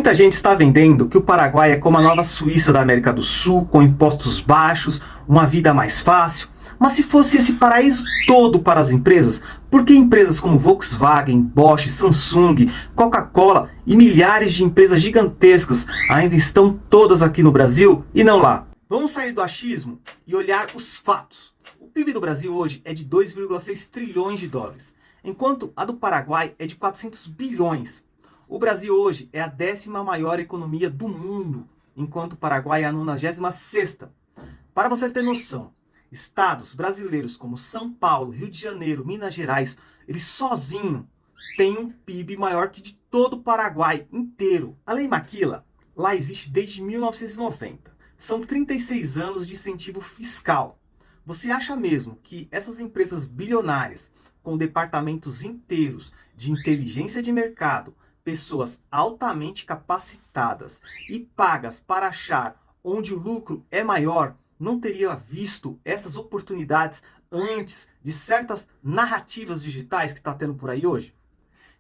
Muita gente está vendendo que o Paraguai é como a nova Suíça da América do Sul, com impostos baixos, uma vida mais fácil. Mas se fosse esse paraíso todo para as empresas, por que empresas como Volkswagen, Bosch, Samsung, Coca-Cola e milhares de empresas gigantescas ainda estão todas aqui no Brasil e não lá? Vamos sair do achismo e olhar os fatos. O PIB do Brasil hoje é de 2,6 trilhões de dólares, enquanto a do Paraguai é de 400 bilhões. O Brasil hoje é a 10ª maior economia do mundo, enquanto o Paraguai é a 96ª. Para você ter noção, estados brasileiros como São Paulo, Rio de Janeiro, Minas Gerais, eles sozinhos têm um PIB maior que de todo o Paraguai inteiro. A Lei Maquila, lá existe desde 1990. São 36 anos de incentivo fiscal. Você acha mesmo que essas empresas bilionárias, com departamentos inteiros de inteligência de mercado, pessoas altamente capacitadas e pagas para achar onde o lucro é maior, não teria visto essas oportunidades antes de certas narrativas digitais que está tendo por aí hoje?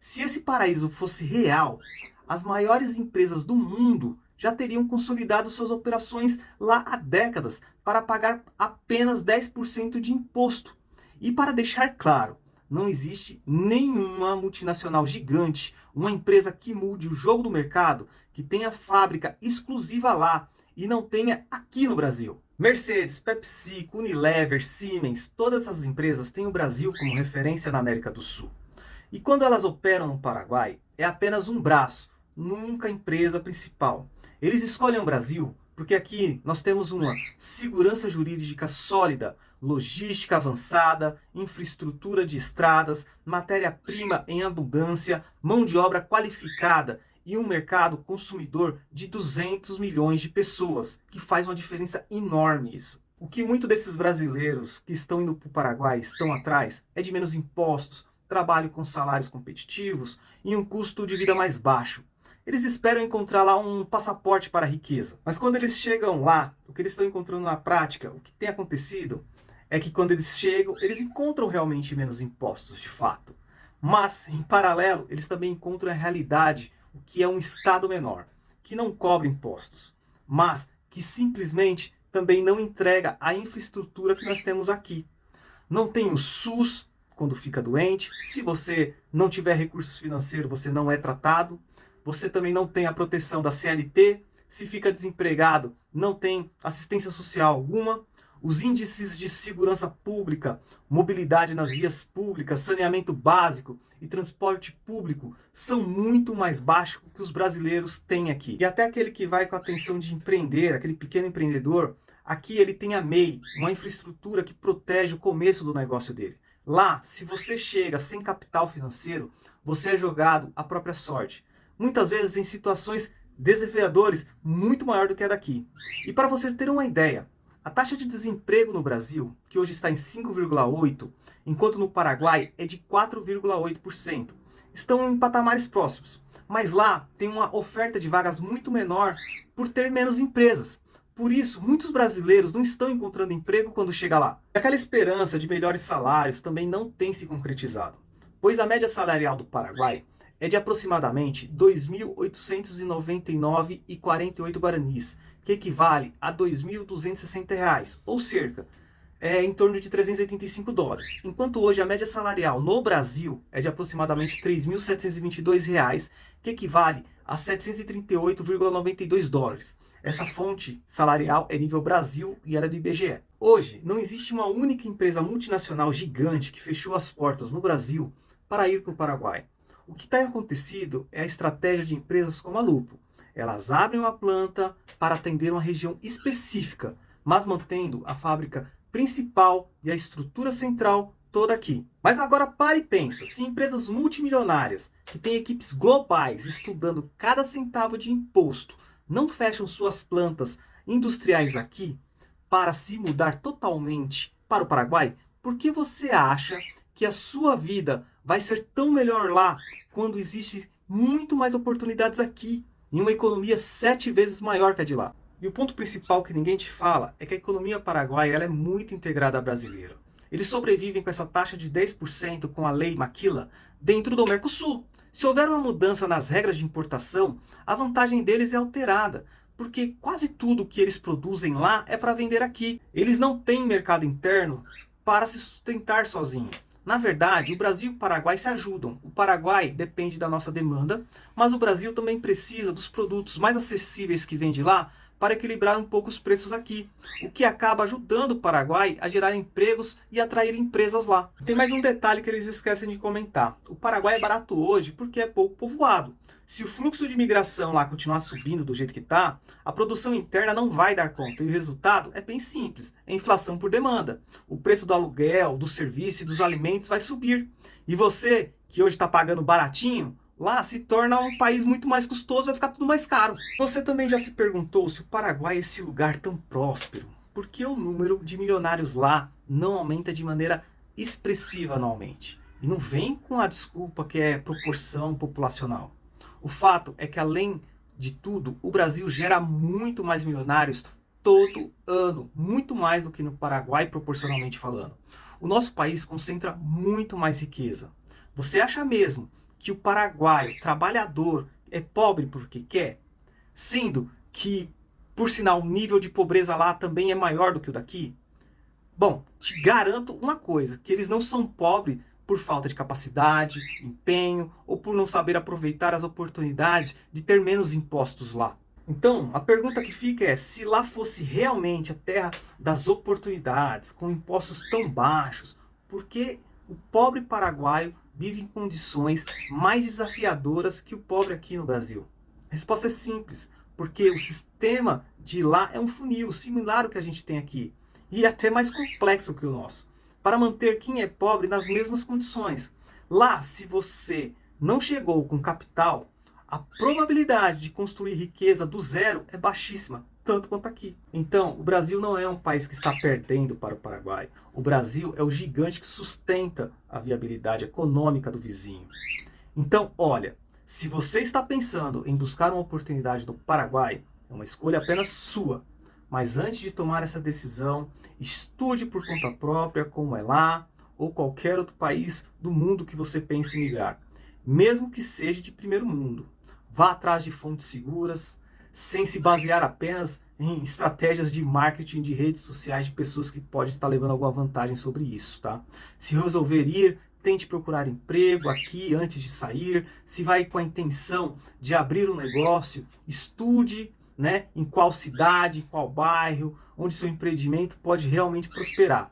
Se esse paraíso fosse real, as maiores empresas do mundo já teriam consolidado suas operações lá há décadas para pagar apenas 10% de imposto. E para deixar claro, não existe nenhuma multinacional gigante, uma empresa que mude o jogo do mercado, que tenha fábrica exclusiva lá e não tenha aqui no Brasil. Mercedes, Pepsi, Unilever, Siemens, todas essas empresas têm o Brasil como referência na América do Sul. E quando elas operam no Paraguai, é apenas um braço, nunca a empresa principal. Eles escolhem o Brasil porque aqui nós temos uma segurança jurídica sólida, logística avançada, infraestrutura de estradas, matéria-prima em abundância, mão de obra qualificada e um mercado consumidor de 200 milhões de pessoas, que faz uma diferença enorme isso. O que muitos desses brasileiros que estão indo para o Paraguai estão atrás é de menos impostos, trabalho com salários competitivos e um custo de vida mais baixo. Eles esperam encontrar lá um passaporte para a riqueza. Mas quando eles chegam lá, o que eles estão encontrando na prática, o que tem acontecido, é que quando eles chegam, eles encontram realmente menos impostos, de fato. Mas, em paralelo, eles também encontram a realidade, o que é um Estado menor, que não cobra impostos, mas que simplesmente também não entrega a infraestrutura que nós temos aqui. Não tem o SUS quando fica doente, se você não tiver recursos financeiros, você não é tratado. Você também não tem a proteção da CLT, se fica desempregado, não tem assistência social alguma. Os índices de segurança pública, mobilidade nas vias públicas, saneamento básico e transporte público são muito mais baixos que os brasileiros têm aqui. E até aquele que vai com a intenção de empreender, aquele pequeno empreendedor, aqui ele tem a MEI, uma infraestrutura que protege o começo do negócio dele. Lá, se você chega sem capital financeiro, você é jogado à própria sorte. Muitas vezes em situações desafiadoras muito maior do que a daqui. E para você ter uma ideia, a taxa de desemprego no Brasil, que hoje está em 5,8%, enquanto no Paraguai é de 4,8%. Estão em patamares próximos. Mas lá tem uma oferta de vagas muito menor por ter menos empresas. Por isso, muitos brasileiros não estão encontrando emprego quando chega lá. Aquela esperança de melhores salários também não tem se concretizado, pois a média salarial do Paraguai é de aproximadamente R$ 2.899,48 guaranis, que equivale a R$ 2.260, ou cerca, em torno de 385 dólares. Enquanto hoje a média salarial no Brasil é de aproximadamente R$ 3.722, que equivale a 738,92 dólares. Essa fonte salarial é nível Brasil e era do IBGE. Hoje, não existe uma única empresa multinacional gigante que fechou as portas no Brasil para ir para o Paraguai. O que tem acontecido é a estratégia de empresas como a Lupo. Elas abrem uma planta para atender uma região específica, mas mantendo a fábrica principal e a estrutura central toda aqui. Mas agora pare e pensa, se empresas multimilionárias, que têm equipes globais estudando cada centavo de imposto, não fecham suas plantas industriais aqui para se mudar totalmente para o Paraguai, por que você acha que a sua vida vai ser tão melhor lá quando existem muito mais oportunidades aqui, em uma economia 7 vezes maior que a de lá? E o ponto principal que ninguém te fala é que a economia paraguaia ela é muito integrada à brasileira. Eles sobrevivem com essa taxa de 10% com a Lei Maquila dentro do Mercosul. Se houver uma mudança nas regras de importação, a vantagem deles é alterada, porque quase tudo que eles produzem lá é para vender aqui. Eles não têm mercado interno para se sustentar sozinho. Na verdade, o Brasil e o Paraguai se ajudam. O Paraguai depende da nossa demanda, mas o Brasil também precisa dos produtos mais acessíveis que vem de lá para equilibrar um pouco os preços aqui, o que acaba ajudando o Paraguai a gerar empregos e atrair empresas lá. Tem mais um detalhe que eles esquecem de comentar. O Paraguai é barato hoje porque é pouco povoado. Se o fluxo de imigração lá continuar subindo do jeito que está, a produção interna não vai dar conta. E o resultado é bem simples, é inflação por demanda. O preço do aluguel, do serviço e dos alimentos vai subir. E você, que hoje está pagando baratinho, lá se torna um país muito mais custoso, vai ficar tudo mais caro. Você também já se perguntou se o Paraguai é esse lugar tão próspero? Por que o número de milionários lá não aumenta de maneira expressiva anualmente? E não vem com a desculpa que é proporção populacional. O fato é que, além de tudo, o Brasil gera muito mais milionários todo ano, muito mais do que no Paraguai proporcionalmente falando. O nosso país concentra muito mais riqueza. Você acha mesmo que o paraguaio trabalhador é pobre porque quer? Sendo que, por sinal, o nível de pobreza lá também é maior do que o daqui? Bom, te garanto uma coisa, que eles não são pobres por falta de capacidade, empenho ou por não saber aproveitar as oportunidades de ter menos impostos lá. Então, a pergunta que fica é, se lá fosse realmente a terra das oportunidades, com impostos tão baixos, por que o pobre paraguaio vive em condições mais desafiadoras que o pobre aqui no Brasil? A resposta é simples, porque o sistema de lá é um funil, similar ao que a gente tem aqui, e até mais complexo que o nosso, para manter quem é pobre nas mesmas condições. Lá, se você não chegou com capital, a probabilidade de construir riqueza do zero é baixíssima, tanto quanto aqui. Então, o Brasil não é um país que está perdendo para o Paraguai. O Brasil é o gigante que sustenta a viabilidade econômica do vizinho. Então, olha, se você está pensando em buscar uma oportunidade no Paraguai, é uma escolha apenas sua. Mas antes de tomar essa decisão, estude por conta própria como é lá ou qualquer outro país do mundo que você pense em migrar, mesmo que seja de primeiro mundo. Vá atrás de fontes seguras, sem se basear apenas em estratégias de marketing de redes sociais de pessoas que podem estar levando alguma vantagem sobre isso, tá? Se resolver ir, tente procurar emprego aqui antes de sair. Se vai com a intenção de abrir um negócio, estude, né, em qual cidade, em qual bairro, onde seu empreendimento pode realmente prosperar.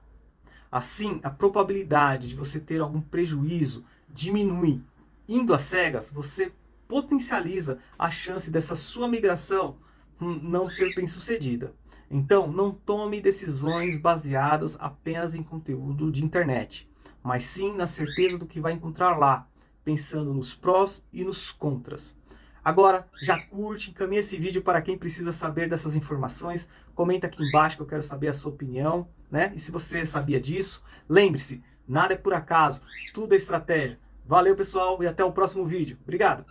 Assim, a probabilidade de você ter algum prejuízo diminui. Indo às cegas, você potencializa a chance dessa sua migração não ser bem sucedida. Então, não tome decisões baseadas apenas em conteúdo de internet, mas sim na certeza do que vai encontrar lá, pensando nos prós e nos contras. Agora, já curte, encaminha esse vídeo para quem precisa saber dessas informações, comenta aqui embaixo que eu quero saber a sua opinião, né? E se você sabia disso, lembre-se, nada é por acaso, tudo é estratégia. Valeu pessoal e até o próximo vídeo. Obrigado!